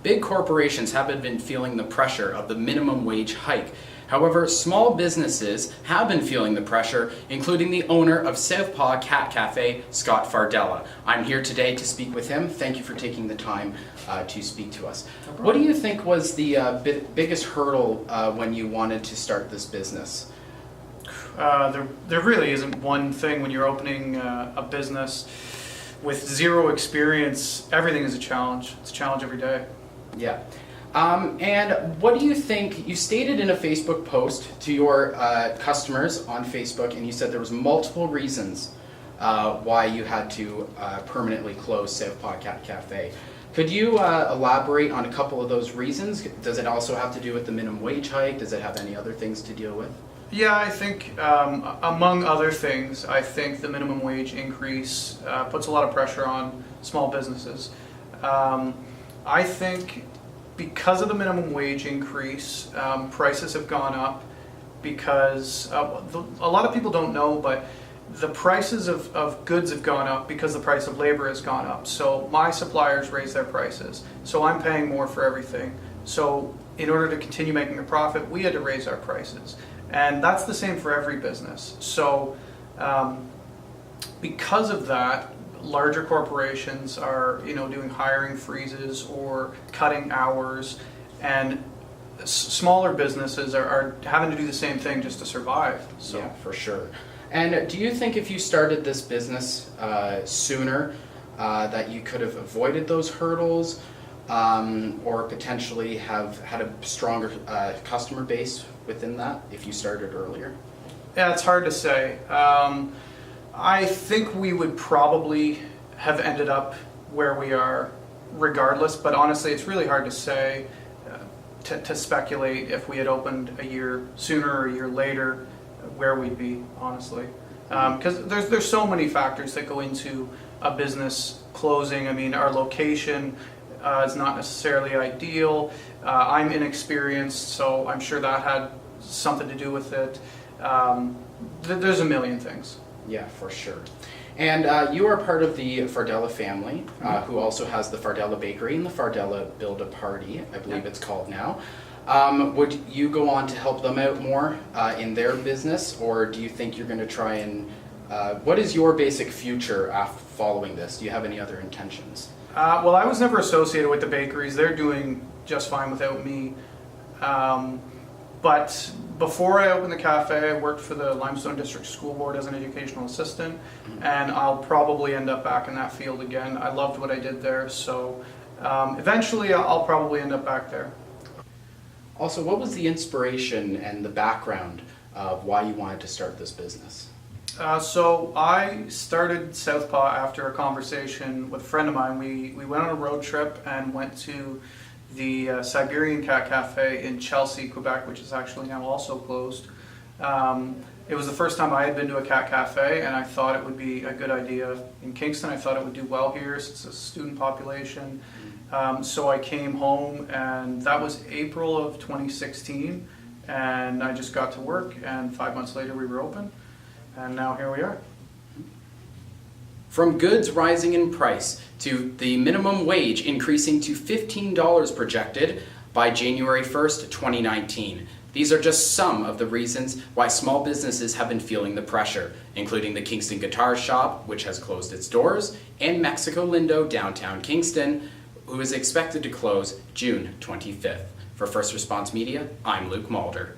Big corporations haven't been feeling the pressure of the minimum wage hike. However, small businesses have been feeling the pressure, including the owner of Southpaw Cat Café, Scott Fardella. I'm here today to speak with him. Thank you for taking the time to speak to us. No problem. What do you think was the biggest hurdle when you wanted to start this business? There really isn't one thing when you're opening a business with zero experience. Everything is a challenge. It's a challenge every day. Yeah. And what do you think, you stated in a Facebook post to your customers on Facebook, and you said there was multiple reasons why you had to permanently close Southpaw Cat Café. Could you elaborate on a couple of those reasons? Does it also have to do with the minimum wage hike? Does it have any other things to deal with? Yeah, I think among other things, I think the minimum wage increase puts a lot of pressure on small businesses. I think because of the minimum wage increase, prices have gone up because a lot of people don't know, but the prices of goods have gone up because the price of labor has gone up. So my suppliers raise their prices, so I'm paying more for everything. So in order to continue making a profit, we had to raise our prices. And that's the same for every business. So because of that, larger corporations are doing hiring freezes or cutting hours, and smaller businesses are having to do the same thing just to survive. So. Yeah, for sure. And do you think if you started this business sooner that you could have avoided those hurdles or potentially have had a stronger customer base within that if you started earlier? Yeah, it's hard to say. I think we would probably have ended up where we are regardless, but honestly it's really hard to say, to speculate if we had opened a year sooner or a year later where we'd be, honestly. Because there's so many factors that go into a business closing. I mean, our location is not necessarily ideal. I'm inexperienced, so I'm sure that had something to do with it. There's a million things. Yeah, for sure. And you are part of the Fardella family, who also has the Fardella Bakery and the Fardella Build-A-Party, I believe it's called now. Would you go on to help them out more in their business, or do you think you're going to try and... what is your basic future following this? Do you have any other intentions? Well, I was never associated with the bakeries. They're doing just fine without me. But before I opened the cafe, I worked for the Limestone District School Board as an educational assistant, and I'll probably end up back in that field again. I loved what I did there, so eventually I'll probably end up back there. Also, what was the inspiration and the background of why you wanted to start this business? So I started Southpaw after a conversation with a friend of mine. We went on a road trip and went to the Cyberlink Cat Café in Chelsea, Quebec, which is actually now also closed. It was the first time I had been to a cat cafe, and I thought it would be a good idea in Kingston. I thought it would do well here since it's a student population. So I came home, and that was April of 2016, and I just got to work, and 5 months later we were open, and now here we are. From goods rising in price to the minimum wage increasing to $15 projected by January 1st, 2019. These are just some of the reasons why small businesses have been feeling the pressure, including the Kingston Guitar Shop, which has closed its doors, and Mexico Lindo, downtown Kingston, who is expected to close June 25th. For First Response Media, I'm Luke Mulder.